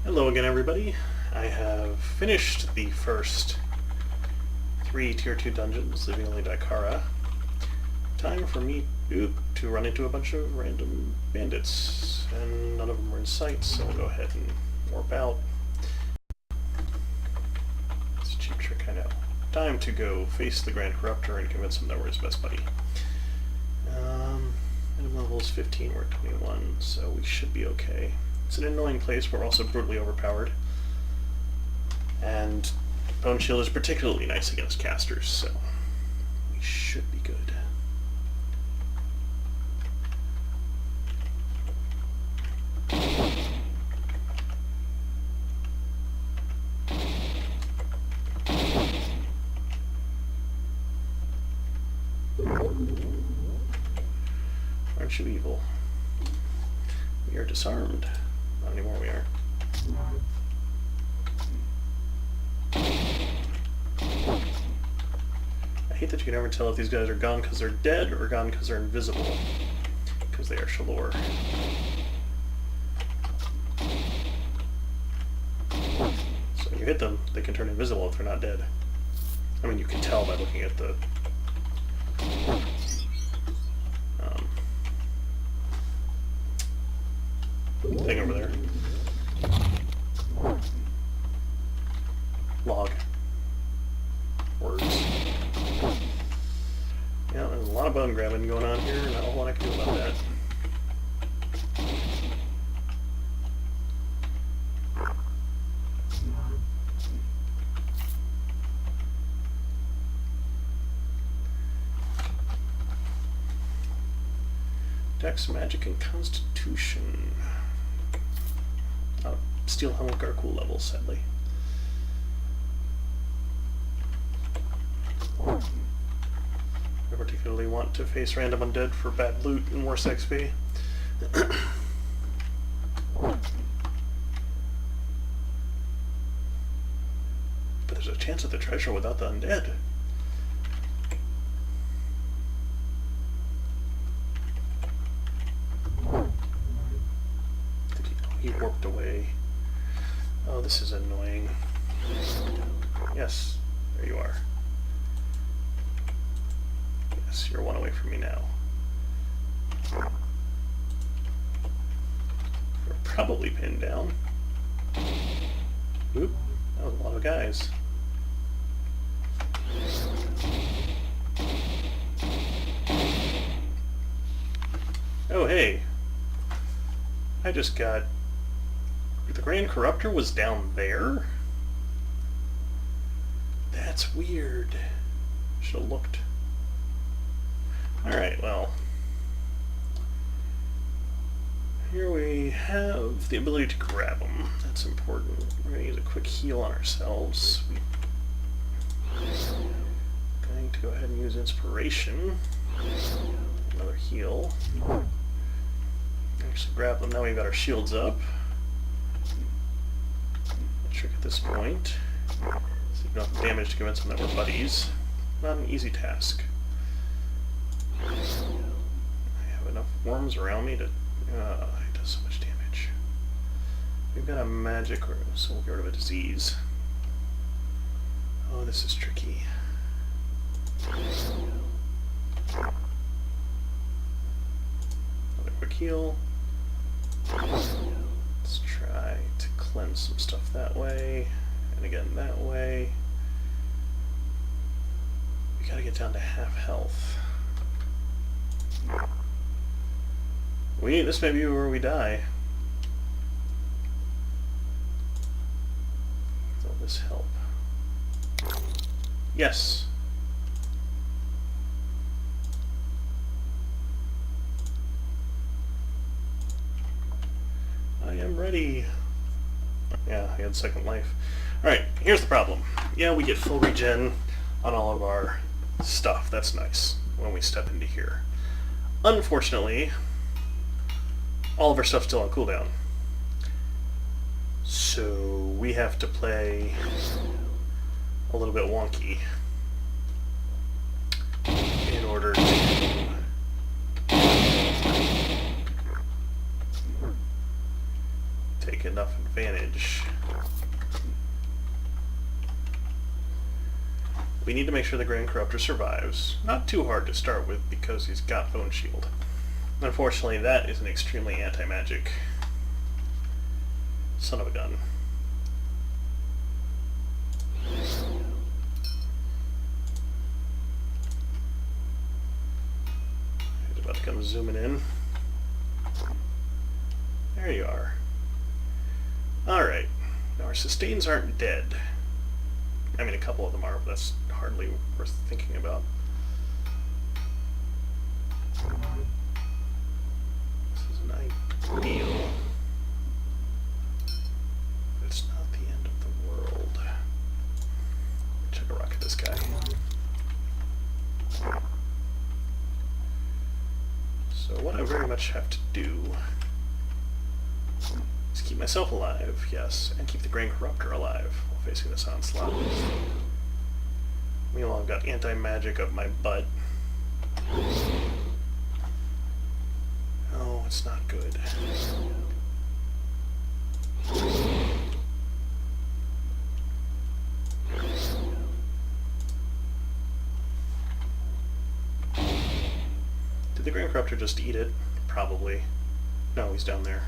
Hello again, everybody. I have finished the first 3 Tier 2 dungeons, leaving only Daikara. Time for me to run into a bunch of random bandits, and none of them were in sight, so I'll go ahead and warp out. It's a cheap trick, I know. Time to go face the Grand Corruptor and convince him that we're his best buddy. Minimum level is 15, we're at 21, so we should be okay. It's an annoying place, but we're also brutally overpowered. And Bone Shield is particularly nice against casters, so we should be good. Aren't you evil? We are disarmed. Not anymore, we are. I hate that you can never tell if these guys are gone because they're dead or gone because they're invisible. Because they are Shalor. So when you hit them, they can turn invisible if they're not dead. I mean, you can tell by looking at the thing over there. Log. Words. Yeah, there's a lot of bone grabbing going on here, not a whole lot I can do about that. Dex, Magic, and Constitution. Steel Helmet are cool levels, sadly. I particularly want to face random undead for bad loot and worse XP. But there's a chance at the treasure without the undead. He warped away. Oh, this is annoying. Yes, there you are. Yes, you're one away from me now. We're probably pinned down. Oop, that was a lot of guys. Oh, hey. I just got... The Grand Corruptor was down there? That's weird. Should have looked. Alright, well. Here we have the ability to grab them. That's important. We're going to use a quick heal on ourselves. Going to go ahead and use Inspiration. Another heal. Actually grab them. Now we've got our shields up. Trick at this point. See enough damage to convince them that we're buddies. Not an easy task. I have enough worms around me to... it does so much damage. We've got a magic, so we'll get rid of a disease. Oh, this is tricky. Another quick heal. Let's try to cleanse some stuff that way, and again that way. We gotta get down to half health. This may be where we die. Will this help? Yes. I am ready. Yeah, I had second life. Alright, here's the problem. Yeah, we get full regen on all of our stuff. That's nice when we step into here. Unfortunately, all of our stuff's still on cooldown. So we have to play a little bit wonky in order to take enough advantage. We need to make sure the Grand Corruptor survives. Not too hard to start with because he's got Bone Shield. Unfortunately, that is an extremely anti-magic son of a gun. He's about to come zooming in. There you are. Alright. Now our sustains aren't dead. I mean, a couple of them are, but that's hardly worth thinking about. This is an ideal. But it's not the end of the world. Check a rock at this guy. So what I very much have to do is keep myself alive, yes, and keep the Grand Corruptor alive while facing this onslaught. Meanwhile, I've got anti-magic up my butt. Oh, it's not good. Did the Grand Corruptor just eat it? Probably. No, he's down there.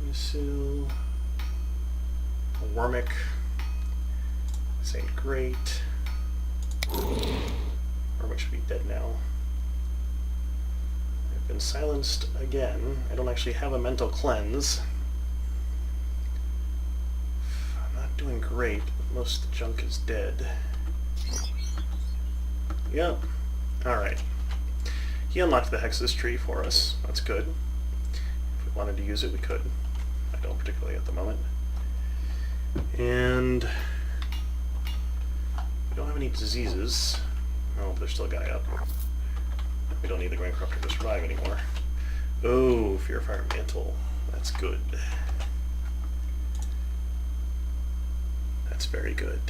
Missile. A Wormic. This ain't great. Wormic should be dead now. I've been silenced again. I don't actually have a mental cleanse. I'm not doing great, but most of the junk is dead. Yep. Alright. He unlocked the Hexus tree for us. That's good. If we wanted to use it, we could. I don't particularly at the moment. And we don't have any diseases. Oh, there's still a guy up. We don't need the Grand Corruptor to survive anymore. Oh, Fear Fire Mantle. That's good. That's very good.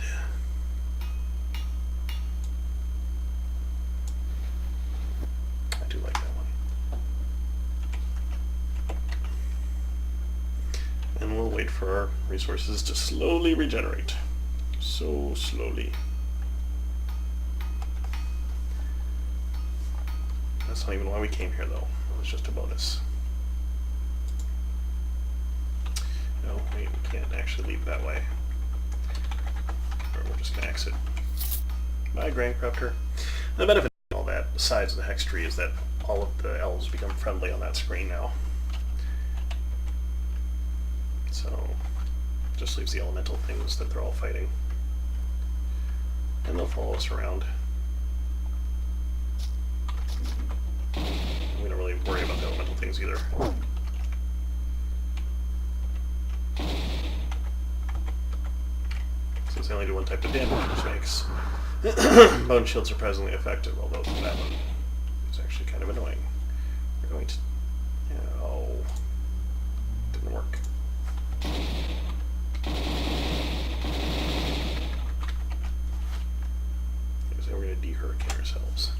I do like that one. And we'll wait for our resources to slowly regenerate. So slowly. That's not even why we came here, though. It was just a bonus. No, we can't actually leave that way. Or we're just going to exit. Bye, Grand Corruptor. The benefit of all that, besides the Hex tree, is that all of the elves become friendly on that screen now. So, just leaves the elemental things that they're all fighting. And they'll follow us around. We don't really worry about the elemental things either. Since they only do one type of damage, which makes Bone Shield surprisingly effective, although that one is actually kind of annoying. We're going to... Oh. Didn't work. So we're going to de-hurricane ourselves.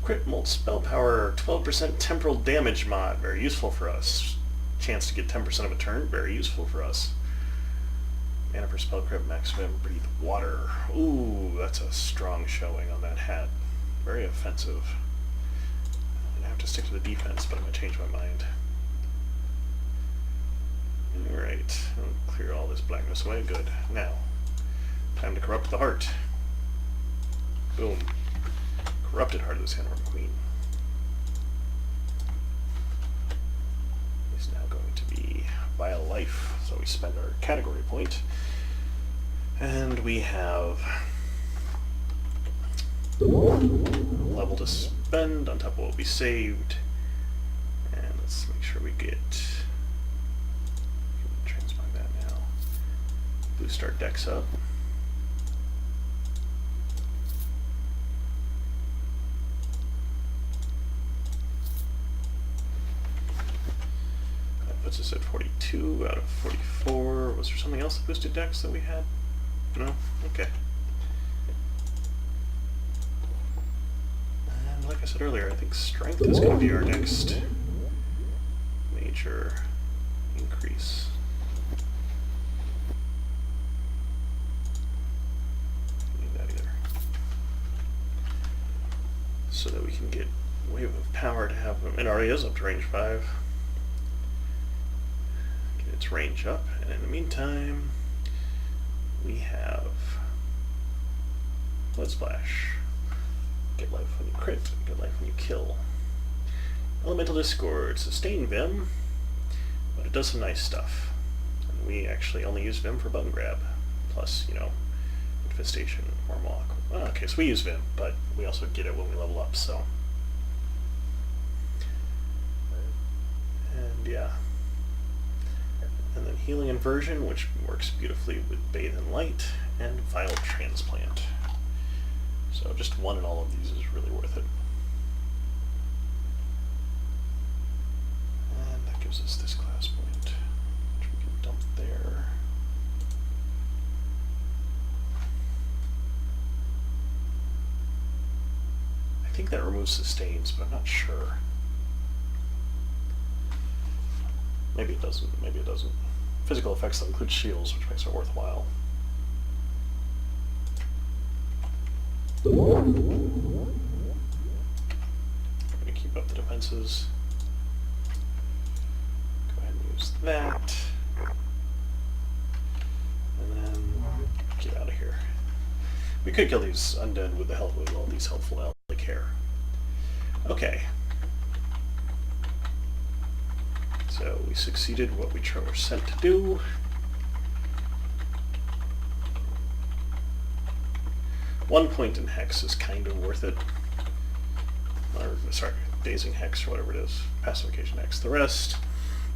Crit Molt Spell Power, 12% temporal damage mod, very useful for us. Chance to get 10% of a turn, very useful for us. Mana per spell crit, maximum breathe water. Ooh, that's a strong showing on that hat. Very offensive. I have to stick to the defense, but I'm going to change my mind. Alright, I'll clear all this blackness away. Good. Now, time to corrupt the heart. Boom. Corrupted Heart of the Sandworm Queen. Is now going to be Vile Life. So we spend our category point. And we have a level to spend on top of what we saved. And let's make sure we get... Transmog that now. Boost our decks up. Puts us at 42 out of 44. Was there something else that boosted decks that we had? No? Okay. And like I said earlier, I think Strength is going to be our next temperature increase. Need that either. So that we can get wave of power to have them. It already is up to range 5. Get its range up, and in the meantime, we have Blood Splash. Get life when you crit, get life when you kill. Elemental Discord, sustain Vim, but it does some nice stuff. And we actually only use Vim for button grab, plus, you know, Infestation or Mock. Well, okay, so we use Vim, but we also get it when we level up, so. And yeah. And then Healing Inversion, which works beautifully with Bathe in Light, and Vial Transplant. So just one in all of these is really worth it. And that gives us this class point, which we can dump there. I think that removes sustains, but I'm not sure. Maybe it doesn't, maybe it doesn't. Physical effects that include shields, which makes it worthwhile. I'm going to keep up the defenses. Go ahead and use that. And then get out of here. We could kill these undead with the help of all these helpful ally care. Okay. So we succeeded what we were sent to do. One point in Hex is kind of worth it. Or, sorry, Dazing Hex or whatever it is. Pacification Hex. The rest,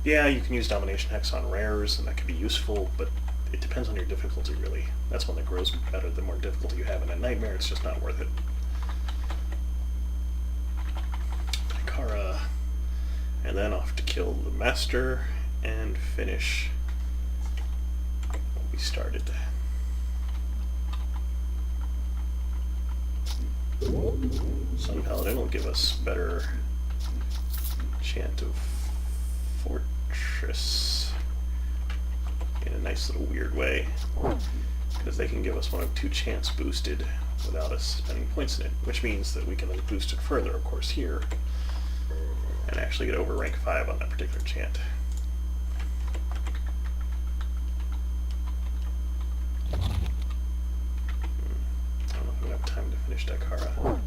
yeah, you can use Domination Hex on rares, and that can be useful, but it depends on your difficulty, really. That's one that grows better the more difficulty you have in a Nightmare. It's just not worth it. Ikara. And then off to kill the Master and finish what we started. Sun Paladin will give us better chant of Fortress in a nice little weird way, because they can give us one of 2 chants boosted without us spending points in it, which means that we can then boost it further, of course, here, and actually get over rank 5 on that particular chant. I don't know if we have time to finish Daikara.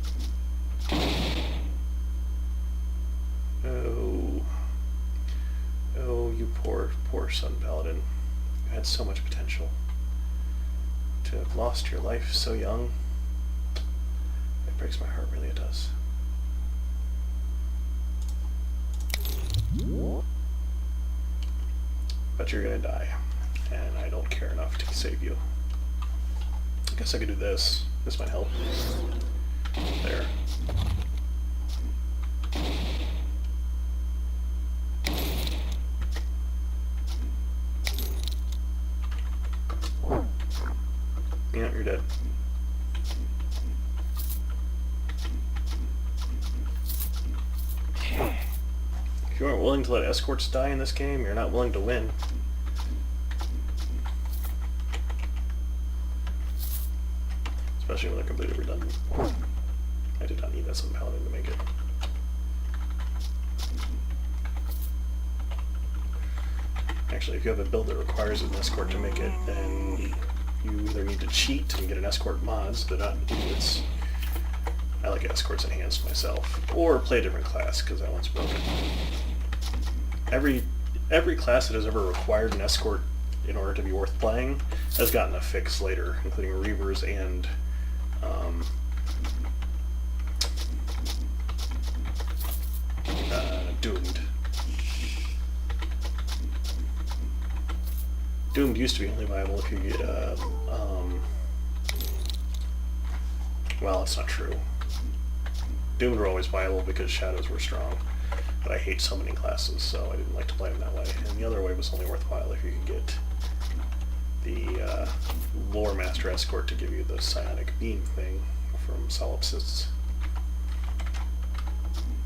Oh. Oh, you poor, poor Sun Paladin. You had so much potential. To have lost your life so young, it breaks my heart, really it does. But you're gonna die, and I don't care enough to save you. I guess I could do this. This might help. There. Yeah, you're dead. If you aren't willing to let escorts die in this game, you're not willing to win. Especially when they're completely redundant. I did not need that Sun Paladin to make it. Actually, if you have a build that requires an escort to make it, then you either need to cheat and get an escort mod so they're not idiots. I like escorts enhanced myself. Or play a different class, because that one's broken. Every class that has ever required an escort in order to be worth playing has gotten a fix later, including Reavers and Doomed. Doomed used to be only viable if you get, well, it's not true. Doomed were always viable because shadows were strong, but I hate summoning classes, so I didn't like to play them that way. And the other way was only worthwhile if you could get the Lore Master Escort to give you the Psionic Beam thing from Solipsists.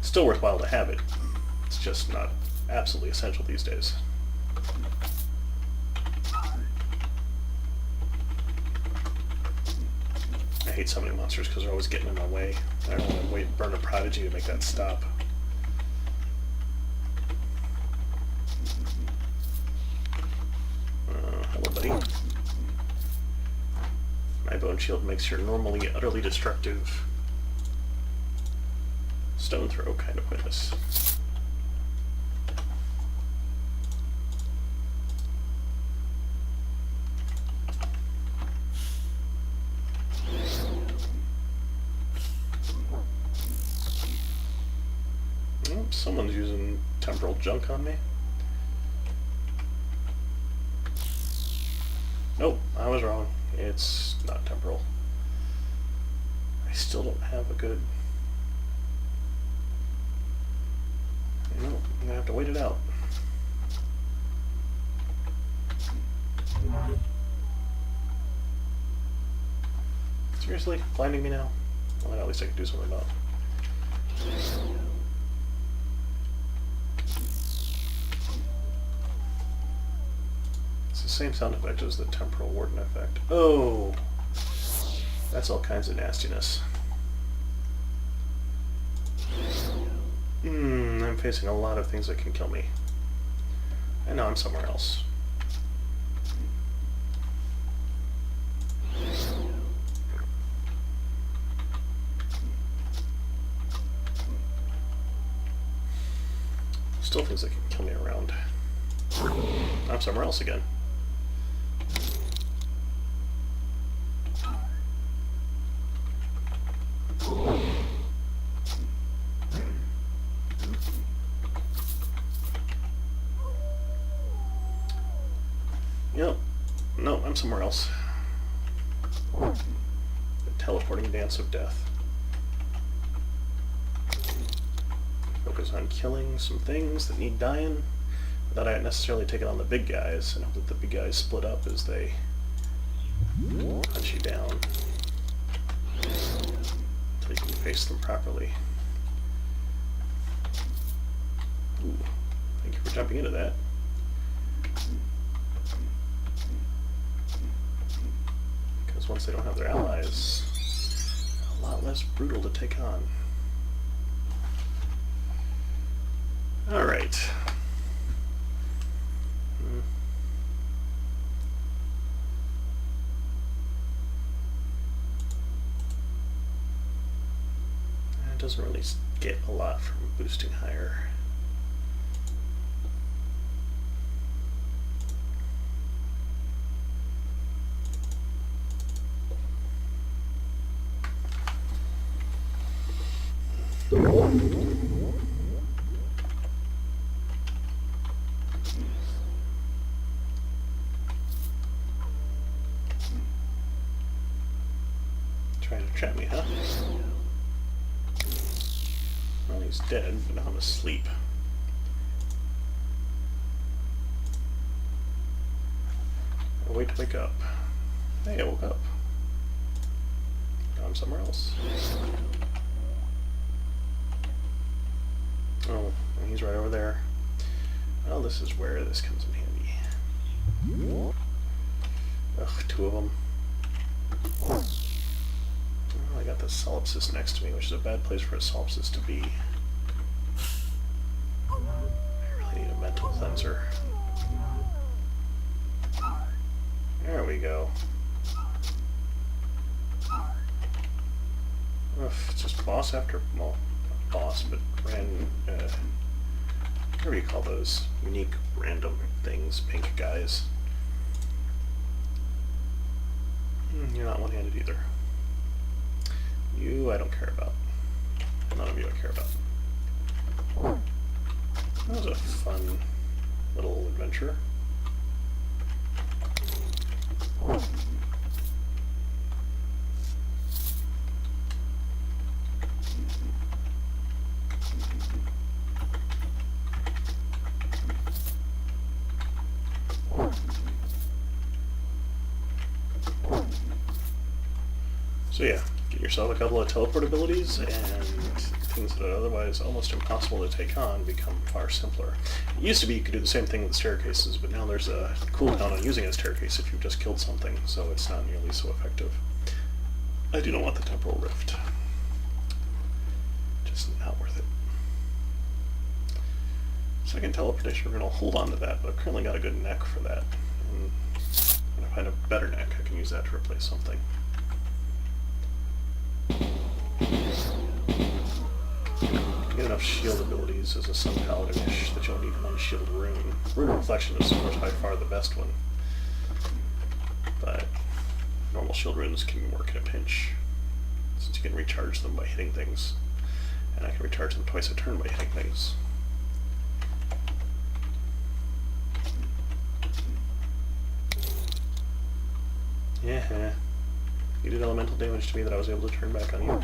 Still worthwhile to have it. It's just not absolutely essential these days. I hate summoning monsters because they're always getting in my way. I don't want to burn a prodigy to make that stop. Hello, buddy. My bone shield makes your normally utterly destructive stone throw kind of pointless. Oh, someone's using temporal junk on me. Nope, I was wrong. It's not temporal. I still don't have a good... No, I'm gonna have to wait it out. Seriously? Blinding me now? Well, at least I can do something about it. It's the same sound effect as the temporal warden effect. Oh! That's all kinds of nastiness. I'm facing a lot of things that can kill me. And now I'm somewhere else. Still things that can kill me around. I'm somewhere else again. Yep. No, I'm somewhere else. The teleporting dance of death. Focus on killing some things that need dying without I necessarily taking on the big guys, and hope that the big guys split up as they punch you down until you can face them properly. Ooh, thank you for jumping into that. Because once they don't have their allies, a lot less brutal to take on. Alright. It doesn't really get a lot from boosting higher. Trying to trap me, huh? Well, he's dead, but now I'm asleep. I'll wait to wake up. Hey, I woke up. Now I'm somewhere else. Oh, he's right over there. Well, this is where this comes in handy. Ugh, two of them. Oh, I got the solipsis next to me, which is a bad place for a solipsis to be. I really need a mental cleanser. There we go. Ugh, it's just boss after, well, not boss, but whatever you call those unique random things, pink guys. You're not one-handed either. You I don't care about. None of you I care about. That was a fun little adventure. So yeah, get yourself a couple of teleport abilities and things that are otherwise almost impossible to take on become far simpler. It used to be you could do the same thing with staircases, but now there's a cooldown on using a staircase if you've just killed something, so it's not nearly so effective. I do not want the temporal rift. Just not worth it. Second teleportation, we're going to hold on to that, but I've currently got a good neck for that. And when I find a better neck, I can use that to replace something. You get enough shield abilities as a Sun Paladin-ish that you'll need one shield rune. Rune Reflection is, of course, by far the best one. But normal shield runes can work in a pinch, since you can recharge them by hitting things. And I can recharge them twice a turn by hitting things. Yeah, you did elemental damage to me that I was able to turn back on you.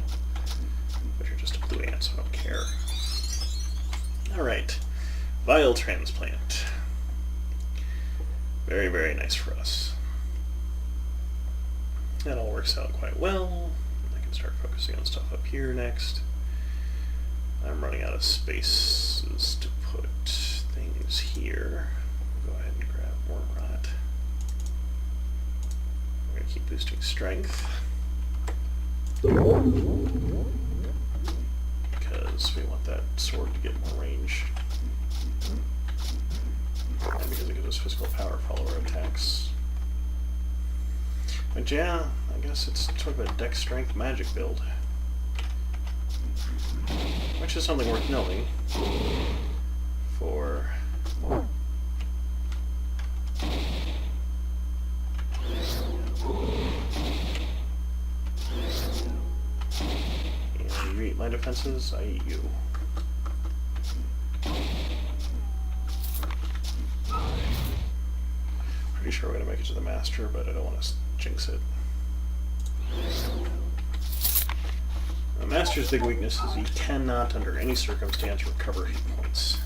But you're just a blue ant, so I don't care. Alright. Vial transplant. Very, very nice for us. That all works out quite well. I can start focusing on stuff up here next. I'm running out of spaces to put things here. Go ahead and grab more rot. We're going to keep boosting strength. Because we want that sword to get more range. And because it gives us physical power follower attacks. But yeah, I guess it's sort of a dex strength magic build. Which is something worth knowing for and you eat my defenses, I eat you. Pretty sure we're going to make it to the master, but I don't want to jinx it. The master's big weakness is he cannot, under any circumstance, recover hit points.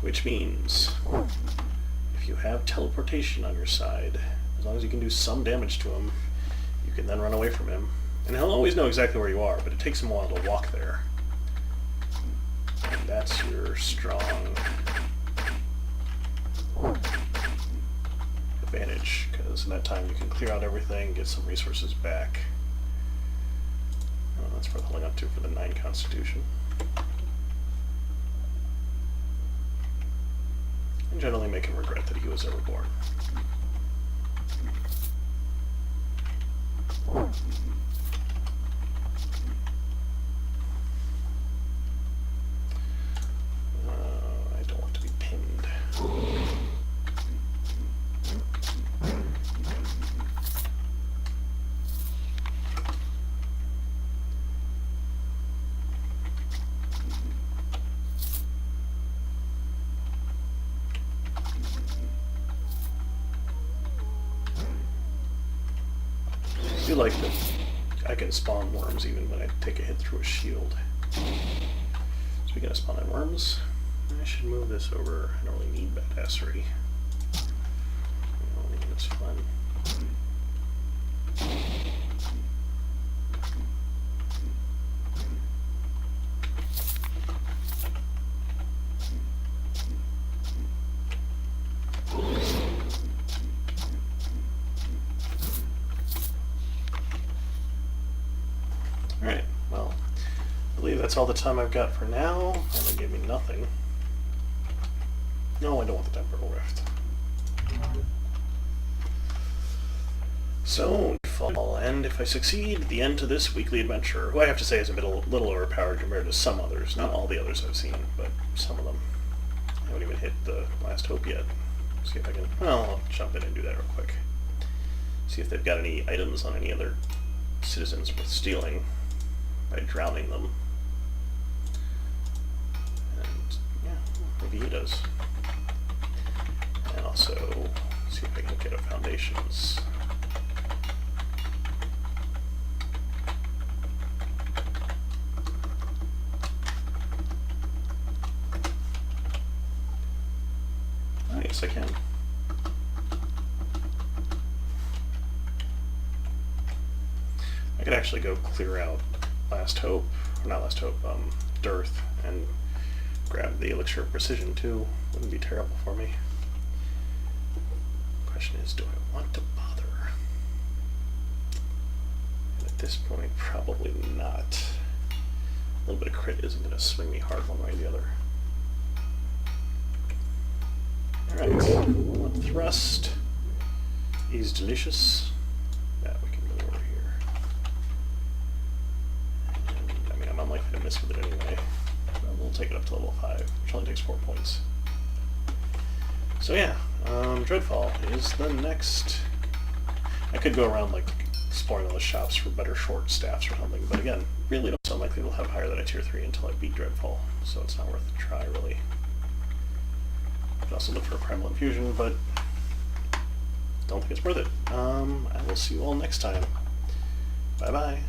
Which means, if you have teleportation on your side, as long as you can do some damage to him, you can then run away from him. And he'll always know exactly where you are, but it takes him a while to walk there. And that's your strong advantage, because in that time you can clear out everything, get some resources back. Well, that's worth holding up to for the 9 Constitution. And generally make him regret that he was ever born. I don't want to be pinned. I do like that I can spawn worms even when I take a hit through a shield. Speaking of spawning worms, I should move this over. I don't really need badassery. It's fun. Alright, well, I believe that's all the time I've got for now, and they gave me nothing. No, I don't want the temporal rift. So, fall, and if I succeed, the end to this weekly adventure, who I have to say is a little overpowered compared to some others. Not all the others I've seen, but some of them. I haven't even hit the last hope yet. See if I can, well, I'll jump in and do that real quick. See if they've got any items on any other citizens worth stealing by drowning them. And, yeah, maybe he does. And also, see if I can get a foundations. Yes, I can. I could actually go clear out Last Hope or not Last Hope, Dearth, and grab the Elixir of Precision too. Wouldn't be terrible for me. Question is, do I want to bother? And at this point, probably not. A little bit of crit isn't going to swing me hard one way or the other. Alright, one thrust is delicious. Yeah, we can move over here. And, I mean, I'm unlikely to miss with it anyway. But we'll take it up to level 5, which only takes 4 points. So yeah, Dreadfall is the next. I could go around like exploring all the shops for better short staffs or something, but again, really don't sound likely we'll have higher than a tier 3 until I beat Dreadfall, so it's not worth a try really. I could also look for a Primal Infusion, but don't think it's worth it. I will see you all next time. Bye bye.